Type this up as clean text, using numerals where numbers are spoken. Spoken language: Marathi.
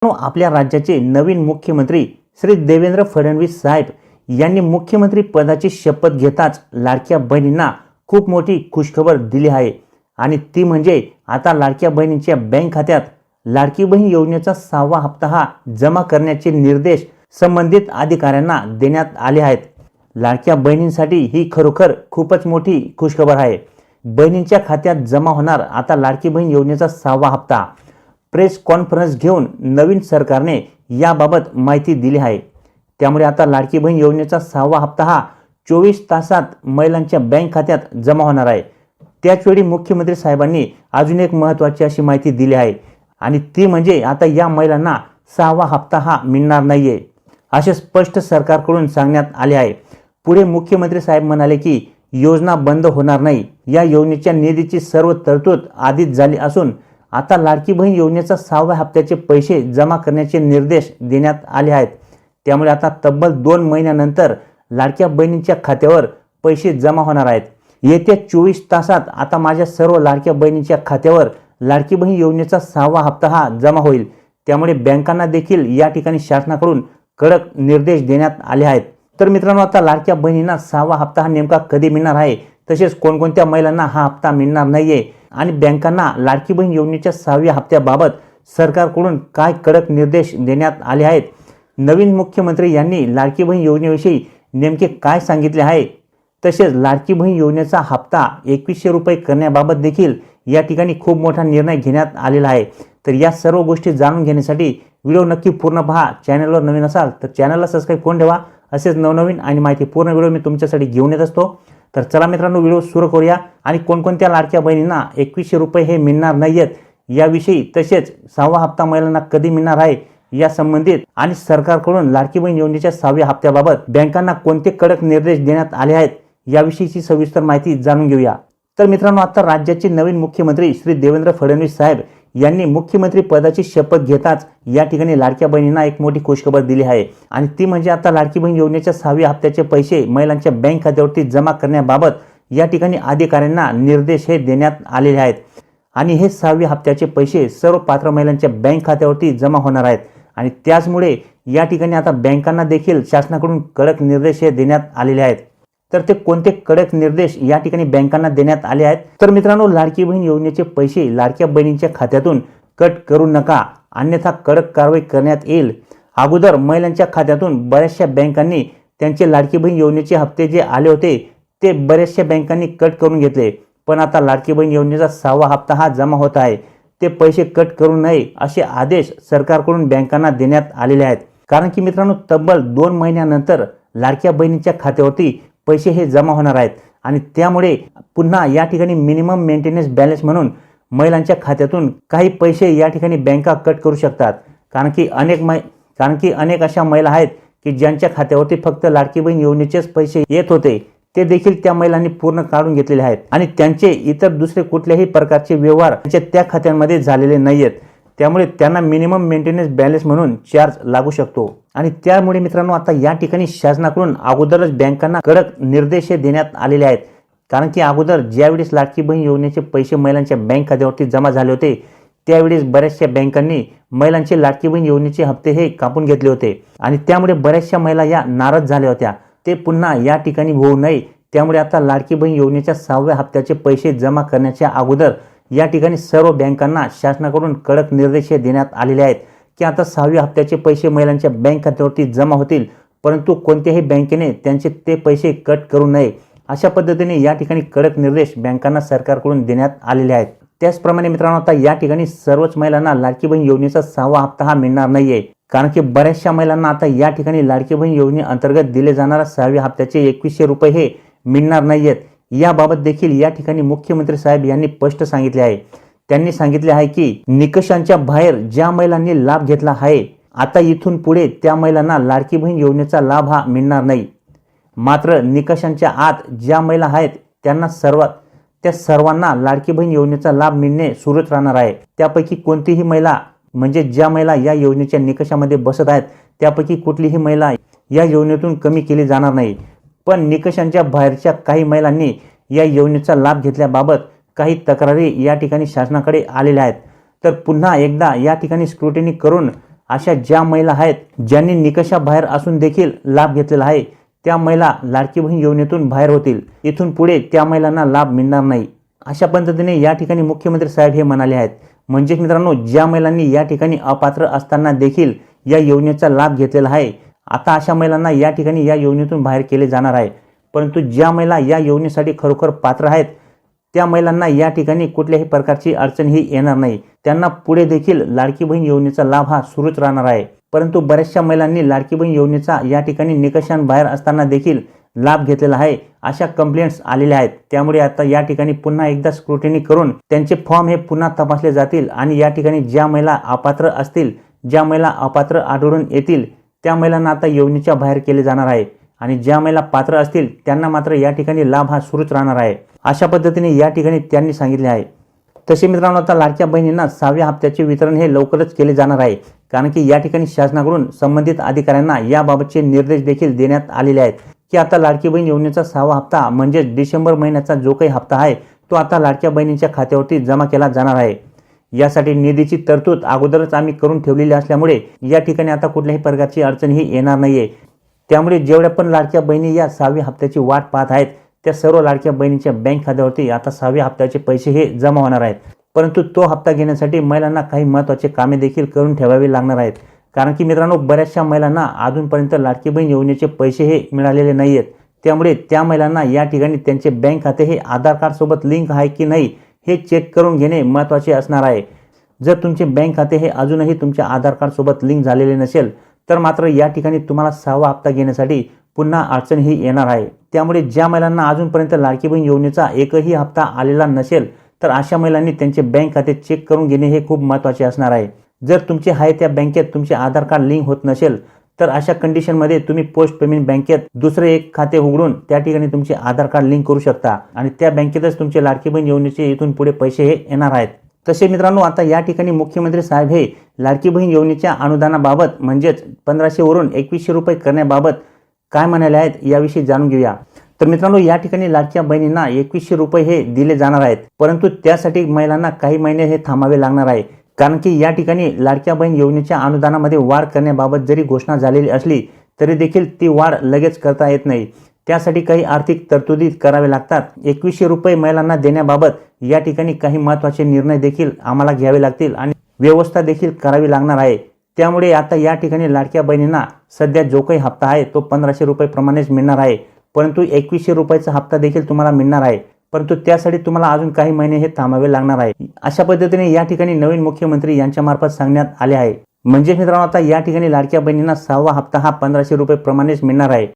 आपल्या राज्याचे नवीन मुख्यमंत्री श्री देवेंद्र फडणवीस साहेब यांनी मुख्यमंत्री पदाची शपथ घेताच लाडक्या बहिणींना खूप मोठी खुशखबर दिली आहे आणि ती म्हणजे आता लाडक्या बहिणींच्या बँक खात्यात लाडकी बहीण योजनेचा 6वा हप्ता हा जमा करण्याचे निर्देश संबंधित अधिकाऱ्यांना देण्यात आले आहेत। लाडक्या बहिणींसाठी ही खरोखर खूपच मोठी खुशखबर आहे। बहिणींच्या खात्यात जमा होणार आता लाडकी बहीण योजनेचा 6वा हप्ता। प्रेस कॉन्फरन्स घेऊन नवीन सरकारने याबाबत माहिती दिली आहे। त्यामुळे आता लाडकी बहीण योजनेचा 6वा हप्ता हा 24 तासात महिलांच्या बँक खात्यात जमा होणार आहे। त्याचवेळी मुख्यमंत्री साहेबांनी अजून एक महत्त्वाची अशी माहिती दिली आहे आणि ती म्हणजे आता या महिलांना 6वा हप्ता हा मिळणार नाहीये असे स्पष्ट सरकारकडून सांगण्यात आले आहे। पुढे मुख्यमंत्री साहेब म्हणाले की योजना बंद होणार नाही। या योजनेच्या निधीची सर्व तरतूद आधीच झाली असून आता लाडकी बहीण योजनेचा 6व्या हप्त्याचे पैसे जमा करण्याचे निर्देश देण्यात आले आहेत। त्यामुळे आता तब्बल 2 महिन्यानंतर लाडक्या बहिणींच्या खात्यावर पैसे जमा होणार आहेत। येत्या 24 तासात आता माझ्या सर्व लाडक्या बहिणींच्या खात्यावर लाडकी बहीण योजनेचा 6वा हप्ता हा जमा होईल। त्यामुळे बँकांना देखील या ठिकाणी शासनाकडून कडक निर्देश देण्यात आले आहेत। तर मित्रांनो, आता लाडक्या बहिणींना 6वा हप्ता हा नेमका कधी मिळणार आहे, तसेच कोणकोणत्या महिलांना हा हप्ता मिळणार नाहीये आणि बँकांना लाडकी बहीण योजनेच्या 6व्या हप्त्याबाबत सरकारकडून काय कडक निर्देश देण्यात आले आहेत, नवीन मुख्यमंत्री यांनी लाडकी बहीण योजनेविषयी नेमके काय सांगितले आहे, तसेच लाडकी बहीण योजनेचा हप्ता 2100 रुपये करण्याबाबत देखील या ठिकाणी खूप मोठा निर्णय घेण्यात आलेला आहे। तर या सर्व गोष्टी जाणून घेण्यासाठी व्हिडिओ नक्की पूर्ण पहा। चॅनलवर नवीन असाल तर चॅनलला सबस्क्राईब करून ठेवा। असेच नवनवीन आणि माहितीपूर्ण व्हिडिओ मी तुमच्यासाठी घेऊन येत असतो। तर चला मित्रांनो, व्हिडिओ सुरू करूया आणि कोणकोणत्या लाडक्या बहिणींना 2100 रुपये हे मिळणार नाहीयेत याविषयी, तसेच 6वा हप्ता महिलांना कधी मिळणार आहे या संबंधित आणि सरकारकडून लाडकी बहीण योजनेच्या 6व्या हप्त्याबाबत बँकांना कोणते कडक निर्देश देण्यात आले आहेत याविषयीची सविस्तर माहिती जाणून घेऊया। तर मित्रांनो, आता राज्याचे नवीन मुख्यमंत्री श्री देवेंद्र फडणवीस साहेब यांनी मुख्यमंत्री पदाची शपथ घेताच या ठिकाणी लाडक्या बहिणींना एक मोठी खुशखबर दिली आहे आणि ती म्हणजे आता लाडकी बहीण योजनेच्या 6व्या हप्त्याचे पैसे महिलांच्या बँक खात्यावरती जमा करण्याबाबत या ठिकाणी अधिकाऱ्यांना निर्देश हे देण्यात आलेले आहेत आणि हे 6व्या हप्त्याचे पैसे सर्व पात्र महिलांच्या बँक खात्यावरती जमा होणार आहेत आणि त्याचमुळे या ठिकाणी आता बँकांना देखील शासनाकडून कडक निर्देश हे देण्यात आलेले आहेत। तर ते कोणते कडक निर्देश या ठिकाणी बँकांना देण्यात आले आहेत, तर मित्रांनो, लाडकी बहीण योजनेचे पैसे लाडक्या बहिणींच्या खात्यातून कट करू नका, अन्यथा कडक कारवाई करण्यात येईल। अगोदर महिलांच्या खात्यातून बऱ्याचशा बँकांनी त्यांचे लाडकी बहीण योजनेचे हप्ते जे आले होते ते बऱ्याचशा बँकांनी कट करून घेतले, पण आता लाडकी बहीण योजनेचा 6वा हप्ता हा जमा होत आहे, ते पैसे कट करू नये असे आदेश सरकारकडून बँकांना देण्यात आलेले आहेत। कारण की मित्रांनो, तब्बल 2 महिन्यानंतर लाडक्या बहिणींच्या खात्यावरती पैसे हे जमा होणार आहेत आणि त्यामुळे पुन्हा या ठिकाणी मिनिमम मेंटेनन्स बॅलन्स म्हणून महिलांच्या खात्यातून काही पैसे या ठिकाणी बँका कट करू शकतात। कारण की अनेक अशा महिला आहेत की ज्यांच्या खात्यावरती फक्त लाडकी बहीण योजनेचेच पैसे येत होते, ते देखील त्या महिलांनी पूर्ण काढून घेतलेले आहेत आणि त्यांचे इतर दुसरे कुठल्याही प्रकारचे व्यवहार त्या खात्यांमध्ये झालेले नाहीयेत। त्यामुळे त्यांना मिनिमम मेंटेनन्स बॅलन्स म्हणून चार्ज लागू शकतो आणि त्यामुळे मित्रांनो, आता या ठिकाणी शासनाकडून अगोदरच बँकांना कडक निर्देश देण्यात आलेले आहेत। कारण की अगोदर ज्यावेळेस लाडकी बहीण योजनेचे पैसे महिलांच्या बँक खात्यावरती जमा झाले होते त्यावेळेस बऱ्याचशा बँकांनी महिलांचे लाडकी बहीण योजनेचे हप्ते हे कापून घेतले होते आणि त्यामुळे बऱ्याचशा महिला या नाराज झाल्या होत्या। ते पुन्हा या ठिकाणी होऊ नये, त्यामुळे आता लाडकी बहीण योजनेच्या 6व्या हप्त्याचे पैसे जमा करण्याच्या अगोदर या ठिकाणी सर्व बँकांना शासनाकडून कडक निर्देश देण्यात आलेले आहेत की आता 6व्या हप्त्याचे पैसे महिलांच्या बँक खात्यावरती जमा होतील, परंतु कोणत्याही बँकेने त्यांचे ते पैसे कट करू नये अशा पद्धतीने या ठिकाणी कडक निर्देश बँकांना सरकारकडून देण्यात आलेले आहेत। त्याचप्रमाणे मित्रांनो, आता या ठिकाणी सर्वच महिलांना लाडकी बहीण योजनेचा 6वा हप्ता हा मिळणार नाहीये। कारण की बऱ्याचशा महिलांना आता या ठिकाणी लाडकी बहीण योजनेअंतर्गत दिले जाणाऱ्या 6व्या हप्त्याचे 2100 रुपये हे मिळणार नाहीयेत। याबाबत देखील या ठिकाणी मुख्यमंत्री साहेब यांनी स्पष्ट सांगितले आहे। त्यांनी सांगितले आहे की निकषांच्या बाहेर ज्या महिलांनी लाभ घेतला आहे, आता इथून पुढे त्या महिलांना लाडकी बहीण योजनेचा लाभ हा मिळणार नाही। मात्र निकषांच्या आत ज्या महिला आहेत त्या सर्वांना लाडकी बहीण योजनेचा लाभ मिळणे सुरूच राहणार आहे। त्यापैकी कोणतीही महिला म्हणजे ज्या महिला या योजनेच्या निकषामध्ये बसत आहेत त्यापैकी कुठलीही महिला या योजनेतून कमी केली जाणार नाही। पण निकषांच्या बाहेरच्या काही महिलांनी या योजनेचा लाभ घेतल्याबाबत काही तक्रारी या ठिकाणी शासनाकडे आलेल्या आहेत। तर पुन्हा एकदा या ठिकाणी स्क्रुटिनी करून अशा ज्या महिला आहेत ज्यांनी निकषाबाहेर असून देखील लाभ घेतलेला आहे त्या महिला लाडकी बहीण योजनेतून बाहेर होतील. इथून पुढे त्या महिलांना लाभ मिळणार नाही. अशा पद्धतीने या ठिकाणी मुख्यमंत्री साहेब हे म्हणाले आहेत. म्हणजेच मित्रांनो, ज्या महिलांनी या ठिकाणी अपात्र असताना देखील या योजनेचा लाभ घेतलेला आहे, आता अशा महिलांना या ठिकाणी या योजनेतून बाहेर केले जाणार आहे. परंतु ज्या महिला या योजनेसाठी खरोखर पात्र आहेत त्या महिलांना या ठिकाणी कुठल्याही प्रकारची अडचणही येणार नाही. त्यांना पुढे देखील लाडकी बहीण योजनेचा लाभ हा सुरूच राहणार आहे. परंतु बऱ्याचशा महिलांनी लाडकी बहीण योजनेचा या ठिकाणी निकषांबाहेर असताना देखील लाभ घेतलेला आहे अशा कंप्लेंट्स आलेल्या आहेत. त्यामुळे आता या ठिकाणी पुन्हा एकदा स्क्रुटिनी करून त्यांचे फॉर्म हे पुन्हा तपासले जातील आणि या ठिकाणी ज्या महिला अपात्र असतील, ज्या महिला अपात्र आढळून येतील त्या महिलांना आता योजनेच्या बाहेर केले जाणार आहे आणि ज्या महिला पात्र असतील त्यांना मात्र या ठिकाणी लाभ हा सुरूच राहणार आहे. अशा पद्धतीने या ठिकाणी त्यांनी सांगितले आहे. तसे मित्रांनो, आता लाडक्या बहिणींना 6व्या हप्त्याचे वितरण हे लवकरच केले जाणार आहे. कारण की या ठिकाणी शासनाकडून संबंधित अधिकाऱ्यांना याबाबतचे निर्देश देखील देण्यात आलेले आहेत की आता लाडकी बहीण योजनेचा 6वा हप्ता म्हणजे डिसेंबर महिन्याचा जो काही हप्ता आहे तो आता लाडक्या बहिणींच्या खात्यावरती जमा केला जाणार आहे. यासाठी निधीची तरतूद अगोदरच आम्ही करून ठेवलेली असल्यामुळे या ठिकाणी आता कुठल्याही प्रकारची अडचणही येणार नाहीये. त्यामुळे जेवढ्या पण लाडक्या बहिणी या 6व्या हप्त्याची वाट पाहत आहेत त्या सर्व लाडक्या बहिणींच्या बँक खात्यावरती आता 6व्या हप्त्याचे पैसे हे जमा होणार आहेत. परंतु तो हप्ता घेण्यासाठी महिलांना काही महत्त्वाचे कामे देखील करून ठेवावी लागणार आहेत. कारण की मित्रांनो, बऱ्याचशा महिलांना अजूनपर्यंत लाडकी बहीण योजनेचे पैसे हे मिळालेले नाही आहेत. त्यामुळे त्या महिलांना या ठिकाणी त्यांचे बँक खाते हे आधार कार्ड सोबत लिंक आहे की नाही हे चेक करून घेणे महत्त्वाचे असणार आहे. जर तुमचे बँक खाते हे अजूनही तुमच्या आधार कार्ड सोबत लिंक झालेले नसेल तर मात्र या ठिकाणी तुम्हाला 6वा हप्ता घेण्यासाठी पुन्हा अडचणही येणार आहे. त्यामुळे ज्या महिलांना अजूनपर्यंत लाडकी बहीण योजनेचा एकही हप्ता आलेला नसेल तर अशा महिलांनी त्यांचे बँक खाते चेक करून घेणे हे खूप महत्त्वाचे असणार आहे. जर तुमचे आहे त्या बँकेत तुमचे आधार कार्ड लिंक होत नसेल तर अशा कंडिशनमध्ये तुम्ही पोस्ट पेमेंट बँकेत दुसरे एक खाते उघडून त्या ठिकाणी तुमचे आधार कार्ड लिंक करू शकता आणि त्या बँकेतच तुमचे लाडकी बहीण योजनेचे इथून पुढे पैसे हे येणार आहेत. तसे मित्रांनो, आता या ठिकाणी मुख्यमंत्री साहेब हे लाडकी बहीण योजनेच्या अनुदानाबाबत म्हणजेच 1500 वरून 2100 रुपये करण्याबाबत काय म्हणाले आहेत याविषयी जाणून घेऊया. तर मित्रांनो, या ठिकाणी लाडक्या बहिणींना 2100 रुपये हे दिले जाणार आहेत. परंतु त्यासाठी महिलांना काही महिने हे थांबावे लागणार आहे. कारण की या ठिकाणी लाडक्या बहीण योजनेच्या अनुदानामध्ये वाढ करण्याबाबत जरी घोषणा झालेली असली तरी देखील ती वाढ लगेच करता येत नाही. त्यासाठी काही आर्थिक तरतुदी करावे लागतात. 2100 रुपये महिलांना देण्याबाबत या ठिकाणी काही महत्त्वाचे निर्णय देखील आम्हाला घ्यावे लागतील आणि व्यवस्था देखील करावी लागणार आहे. त्यामुळे आता या ठिकाणी लाडक्या बहिणींना सध्या जो काही हप्ता आहे तो 1500 रुपये प्रमाणेच मिळणार आहे. परंतु 2100 रुपयाचा हप्ता देखील तुम्हाला मिळणार आहे. परंतु त्यासाठी तुम्हाला अजून काही महिने हे थांबावे लागणार आहे. अशा पद्धतीने या ठिकाणी नवीन मुख्यमंत्री यांच्या मार्फत सांगण्यात आले आहे. म्हणजे मित्रांनो, आता या ठिकाणी लाडक्या बहिणींना 6वा हप्ता हा 1500 रुपये प्रमाणेच मिळणार आहे.